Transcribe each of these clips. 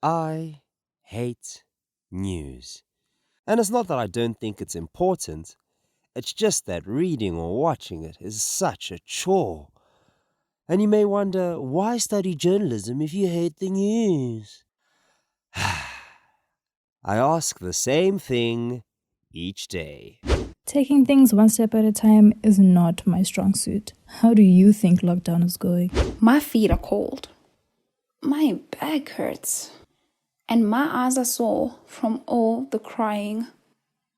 I hate news. And it's not that I don't think it's important, it's just that reading or watching it is such a chore. And you may wonder, why study journalism if you hate the news? I ask the same thing each day. Taking things one step at a time is not my strong suit. How do you think lockdown is going? My feet are cold. My back hurts. And my eyes are sore from all the crying.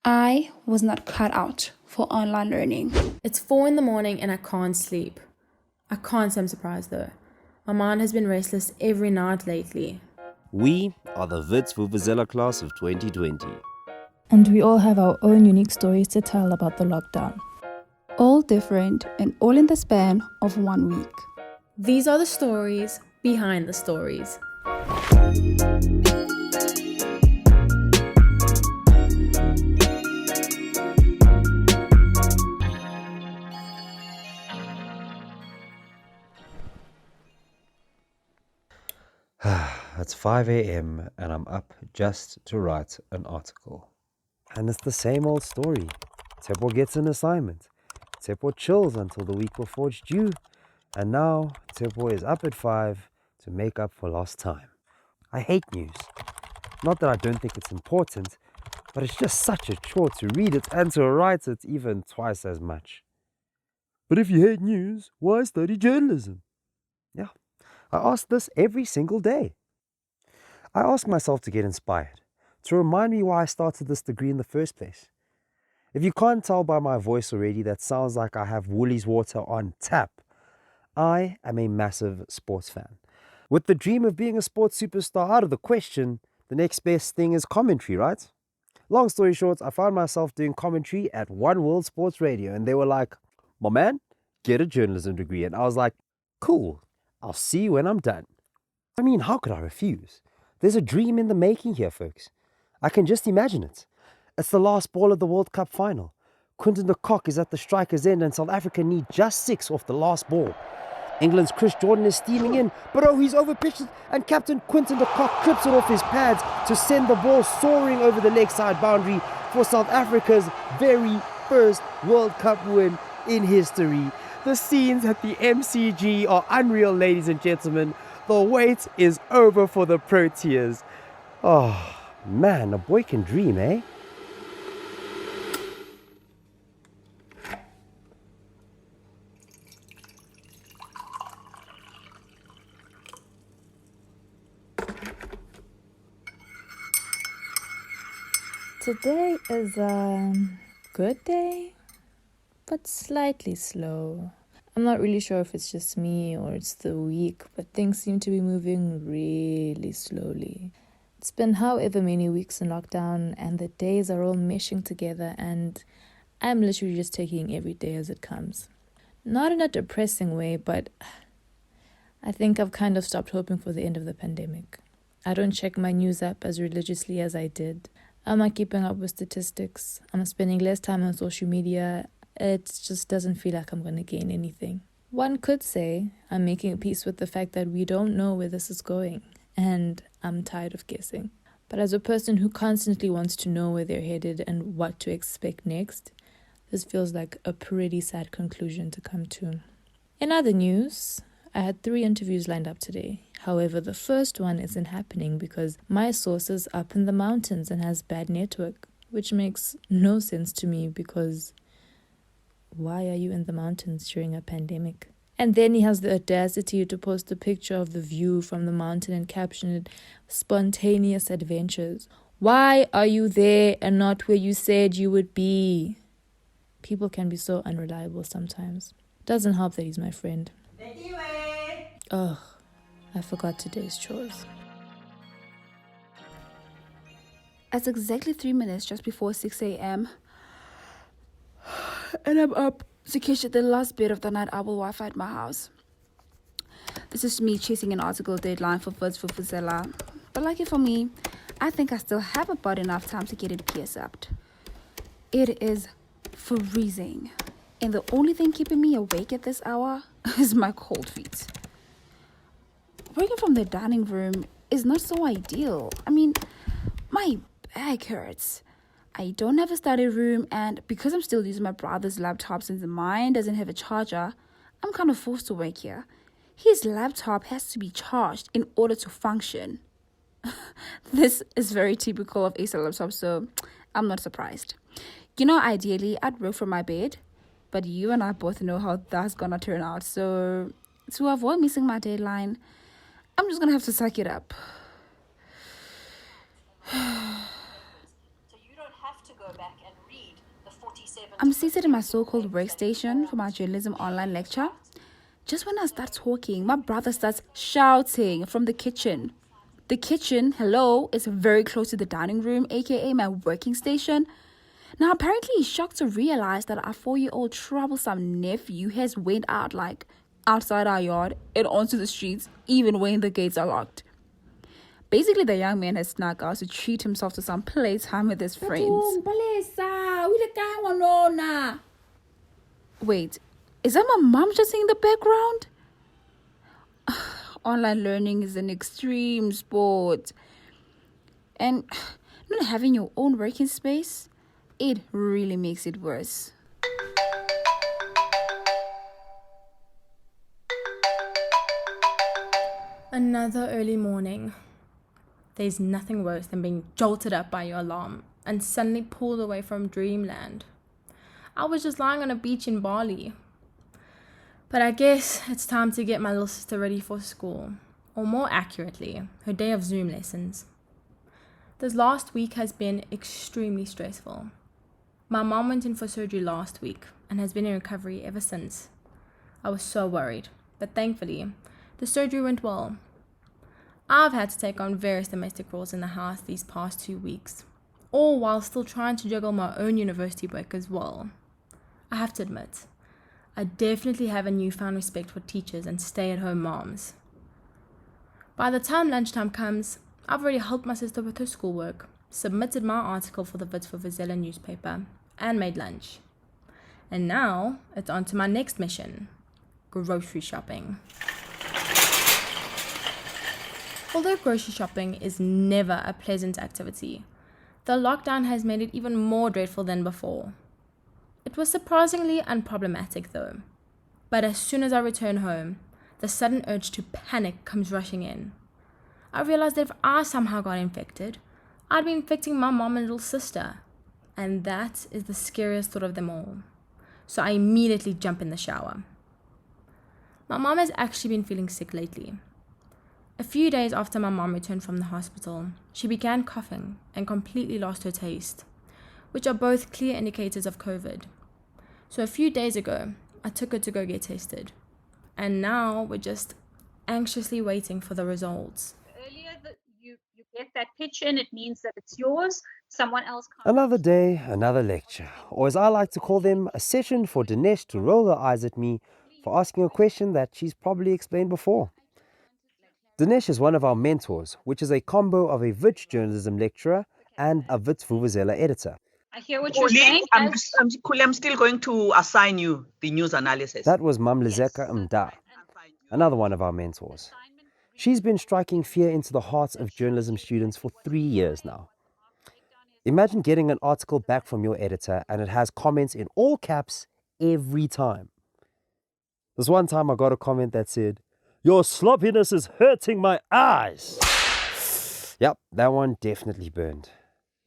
I was not cut out for online learning. It's 4 in the morning and I can't sleep. I can't say I'm surprised though. My mind has been restless every night lately. We are the Wits Vuvuzela class of 2020. And we all have our own unique stories to tell about the lockdown. All different and all in the span of 1 week. These are the stories behind the stories. It's 5 a.m. and I'm up just to write an article. And it's the same old story. Tshepo gets an assignment. Tshepo chills until the week before it's due. And now Tshepo is up at 5 to make up for lost time. I hate news. Not that I don't think it's important, but it's just such a chore to read it and to write it even twice as much. But if you hate news, why study journalism? Yeah, I ask this every single day. I ask myself to get inspired, to remind me why I started this degree in the first place. If you can't tell by my voice already, that sounds like I have Woolies water on tap. I am a massive sports fan. With the dream of being a sports superstar out of the question, the next best thing is commentary, right? Long story short, I found myself doing commentary at One World Sports Radio, and they were like, "My man, get a journalism degree." And I was like, "Cool, I'll see you when I'm done." I mean, how could I refuse? There's a dream in the making here, folks. I can just imagine it. It's the last ball of the World Cup final. Quinton de Kock is at the striker's end and South Africa need just 6 off the last ball. England's Chris Jordan is steaming in, but he's overpitched it and Captain Quinton de Kock clips it off his pads to send the ball soaring over the leg side boundary for South Africa's very first World Cup win in history. The scenes at the MCG are unreal, ladies and gentlemen. The wait is over for the Proteas. Oh, man, a boy can dream, eh? Today is a good day, but slightly slow. I'm not really sure if it's just me or it's the week, but things seem to be moving really slowly. It's been however many weeks in lockdown and the days are all meshing together and I'm literally just taking every day as it comes. Not in a depressing way, but I think I've kind of stopped hoping for the end of the pandemic. I don't check my news app as religiously as I did. I'm not keeping up with statistics. I'm spending less time on social media. It just doesn't feel like I'm going to gain anything. One could say I'm making peace with the fact that we don't know where this is going, and I'm tired of guessing. But as a person who constantly wants to know where they're headed and what to expect next, this feels like a pretty sad conclusion to come to. In other news, I had 3 interviews lined up today. However, the first one isn't happening because my source is up in the mountains and has bad network, which makes no sense to me because why are you in the mountains during a pandemic? And then he has the audacity to post a picture of the view from the mountain and caption it, "Spontaneous adventures." Why are you there and not where you said you would be? People can be so unreliable sometimes. Doesn't help that he's my friend. Vetiwe! Ugh, I forgot today's chores. It's exactly 3 minutes just before 6 a.m. And I'm up to catch the last bit of the night owl Wi-Fi at my house. This is me chasing an article deadline for Wits Vuvuzela. But lucky for me, I think I still have about enough time to get it PS-upped. It is freezing. And the only thing keeping me awake at this hour is my cold feet. Working from the dining room is not so ideal. I mean, my back hurts. I don't have a study room, and because I'm still using my brother's laptop since mine doesn't have a charger, I'm kind of forced to work here. His laptop has to be charged in order to function. This is very typical of Acer laptops, so I'm not surprised. Ideally, I'd work from my bed, but you and I both know how that's gonna turn out. So, to avoid missing my deadline, I'm just gonna have to suck it up. I'm seated in my so-called workstation for my journalism online lecture. Just when I start talking, my brother starts shouting from the kitchen. The kitchen, hello, is very close to the dining room, aka my working station. Now, apparently he's shocked to realize that our 4-year-old troublesome nephew has went out, outside our yard and onto the streets, even when the gates are locked. Basically, the young man has snuck out to treat himself to some playtime with his friends. Wait, is that my mom just in the background? Online learning is an extreme sport. And not having your own working space, it really makes it worse. Another early morning. There's nothing worse than being jolted up by your alarm and suddenly pulled away from dreamland. I was just lying on a beach in Bali. But I guess it's time to get my little sister ready for school, or more accurately, her day of Zoom lessons. This last week has been extremely stressful. My mom went in for surgery last week and has been in recovery ever since. I was so worried, but thankfully, the surgery went well. I've had to take on various domestic roles in the house these past 2 weeks, all while still trying to juggle my own university work as well. I have to admit, I definitely have a newfound respect for teachers and stay-at-home moms. By the time lunchtime comes, I've already helped my sister with her schoolwork, submitted my article for the Wits Vuvuzela newspaper, and made lunch. And now, it's on to my next mission, grocery shopping. Although grocery shopping is never a pleasant activity, the lockdown has made it even more dreadful than before. It was surprisingly unproblematic though, but as soon as I return home, the sudden urge to panic comes rushing in. I realized that if I somehow got infected, I'd be infecting my mom and little sister, and that is the scariest thought of them all. So I immediately jump in the shower. My mom has actually been feeling sick lately. A few days after my mom returned from the hospital, she began coughing and completely lost her taste, which are both clear indicators of COVID. So a few days ago, I took her to go get tested. And now we're just anxiously waiting for the results. Earlier you get that pitch in, it means that it's yours. Someone else can't. Another day, another lecture, or as I like to call them, a session for Dinesh to roll her eyes at me for asking a question that she's probably explained before. Dinesh is one of our mentors, which is a combo of a Wits journalism lecturer and a Wits Vuvuzela editor. I hear what you're saying. I'm still going to assign you the news analysis. That was Mamlezeka Mda, another one of our mentors. She's been striking fear into the hearts of journalism students for 3 years now. Imagine getting an article back from your editor and it has comments in all caps every time. This one time I got a comment that said, "Your sloppiness is hurting my eyes." Yep, that one definitely burned.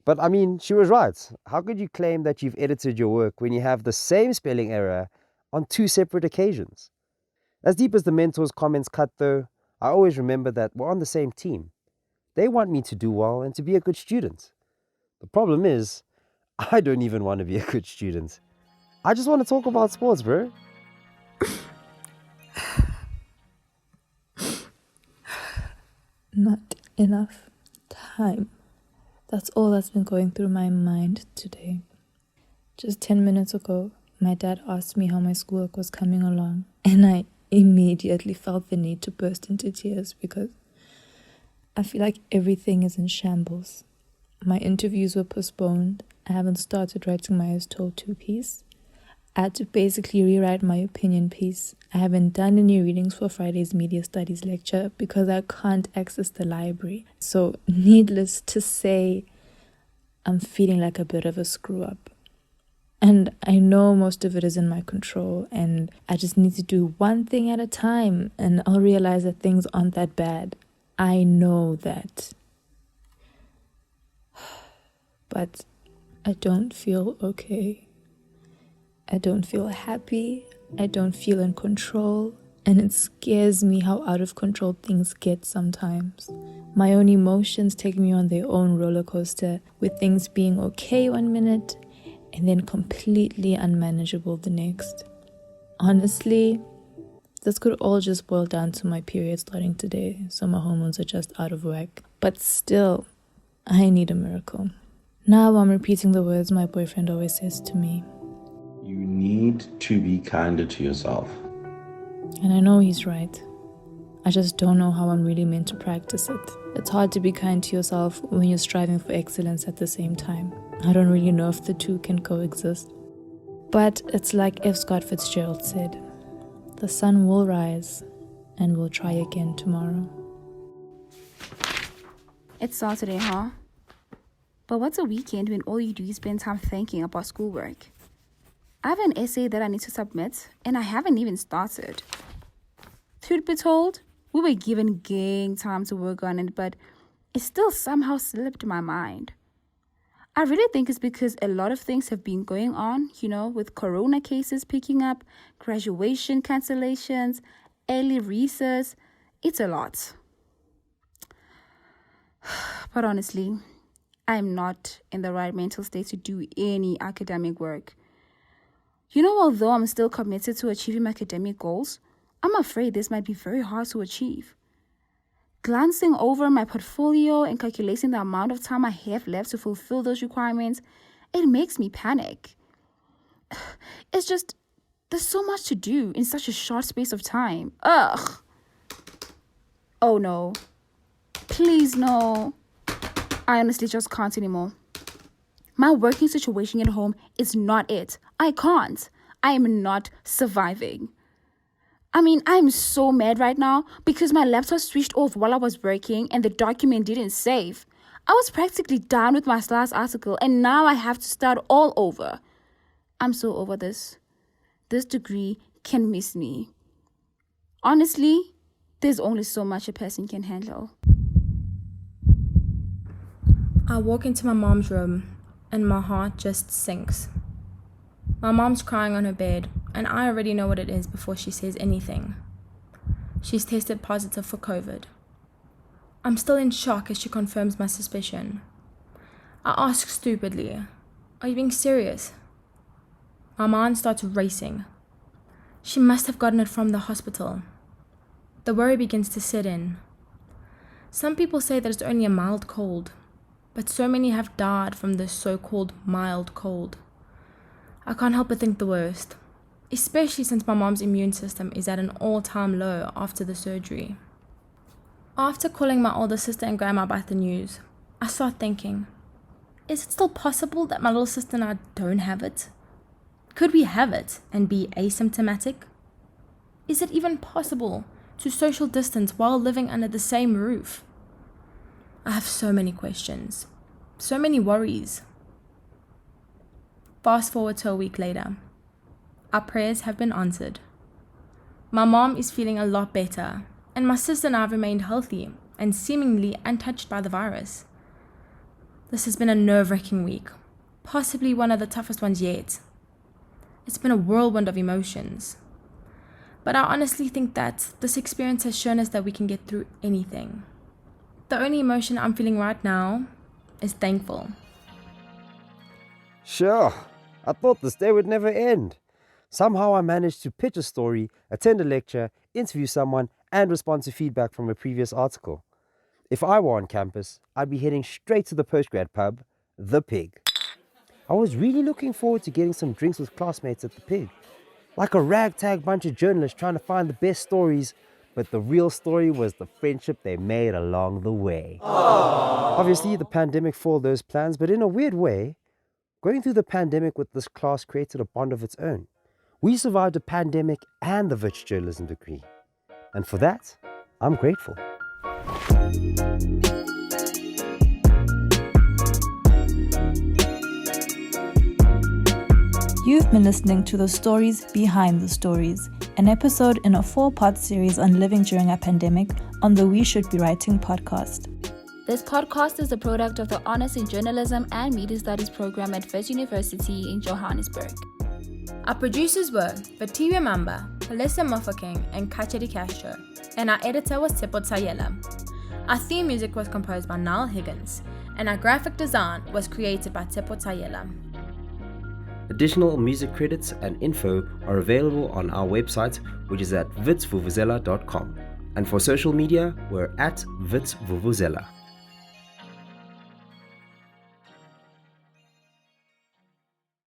But I mean, she was right. How could you claim that you've edited your work when you have the same spelling error on 2 separate occasions? As deep as the mentor's comments cut though, I always remember that we're on the same team. They want me to do well and to be a good student. The problem is, I don't even want to be a good student. I just want to talk about sports, bro. Not enough time. That's all that's been going through my mind today. Just 10 minutes ago, my dad asked me how my schoolwork was coming along, and I immediately felt the need to burst into tears because I feel like everything is in shambles. My interviews were postponed. I haven't started writing my as told 2 piece. I had to basically rewrite my opinion piece. I haven't done any readings for Friday's media studies lecture because I can't access the library. So, needless to say, I'm feeling like a bit of a screw up. And I know most of it is in my control, and I just need to do one thing at a time, and I'll realize that things aren't that bad. I know that. But I don't feel okay. I don't feel happy. I don't feel in control. And it scares me how out of control things get sometimes. My own emotions take me on their own roller coaster, with things being okay one minute and then completely unmanageable the next. Honestly, this could all just boil down to my period starting today, so my hormones are just out of whack. But still, I need a miracle. Now I'm repeating the words my boyfriend always says to me. You need to be kinder to yourself. And I know he's right. I just don't know how I'm really meant to practice it. It's hard to be kind to yourself when you're striving for excellence at the same time. I don't really know if the two can coexist. But it's like F. Scott Fitzgerald said, the sun will rise and we'll try again tomorrow. It's Saturday, huh? But what's a weekend when all you do is spend time thinking about schoolwork? I have an essay that I need to submit, and I haven't even started. Truth be told, we were given gang time to work on it, but it still somehow slipped my mind. I really think it's because a lot of things have been going on, with corona cases picking up, graduation cancellations, early recess. It's a lot. But honestly, I'm not in the right mental state to do any academic work. Although I'm still committed to achieving my academic goals, I'm afraid this might be very hard to achieve. Glancing over my portfolio and calculating the amount of time I have left to fulfill those requirements, it makes me panic. It's just, there's so much to do in such a short space of time. Ugh. Oh no. Please no. I honestly just can't anymore. My working situation at home is not it. I can't. I am not surviving. I'm so mad right now because my laptop switched off while I was working and the document didn't save. I was practically done with my last article and now I have to start all over. I'm so over this. This degree can miss me. Honestly, there's only so much a person can handle. I walk into my mom's room and my heart just sinks. My mom's crying on her bed, and I already know what it is before she says anything. She's tested positive for COVID. I'm still in shock as she confirms my suspicion. I ask stupidly, "Are you being serious?" My mind starts racing. She must have gotten it from the hospital. The worry begins to set in. Some people say that it's only a mild cold, but so many have died from this so-called mild cold. I can't help but think the worst, especially since my mom's immune system is at an all-time low after the surgery. After calling my older sister and grandma about the news, I start thinking, is it still possible that my little sister and I don't have it? Could we have it and be asymptomatic? Is it even possible to social distance while living under the same roof? I have so many questions, so many worries. Fast forward to a week later. Our prayers have been answered. My mom is feeling a lot better, and my sister and I have remained healthy and seemingly untouched by the virus. This has been a nerve-wracking week, possibly one of the toughest ones yet. It's been a whirlwind of emotions. But I honestly think that this experience has shown us that we can get through anything. The only emotion I'm feeling right now is thankful. Sure, I thought this day would never end. Somehow I managed to pitch a story, attend a lecture, interview someone, and respond to feedback from a previous article. If I were on campus, I'd be heading straight to the postgrad pub, The Pig. I was really looking forward to getting some drinks with classmates at The Pig. Like a ragtag bunch of journalists trying to find the best stories, but the real story was the friendship they made along the way. Aww. Obviously, the pandemic foiled those plans, but in a weird way, going through the pandemic with this class created a bond of its own. We survived a pandemic and the Wits journalism degree. And for that, I'm grateful. You've been listening to The Stories Behind the Stories, an episode in a 4-part series on living during a pandemic on the We Should Be Writing podcast. This podcast is a product of the Honours in Journalism and Media Studies program at Wits University in Johannesburg. Our producers were Vetiwe Mamba, Palesa Mofokeng, and Castro, and our editor was Tshepo Thaela. Our theme music was composed by Niall Higgins, and our graphic design was created by Tshepo Thaela. Additional music credits and info are available on our website, which is at witsvuvuzela.com. And for social media, we're at Wits Vuvuzela.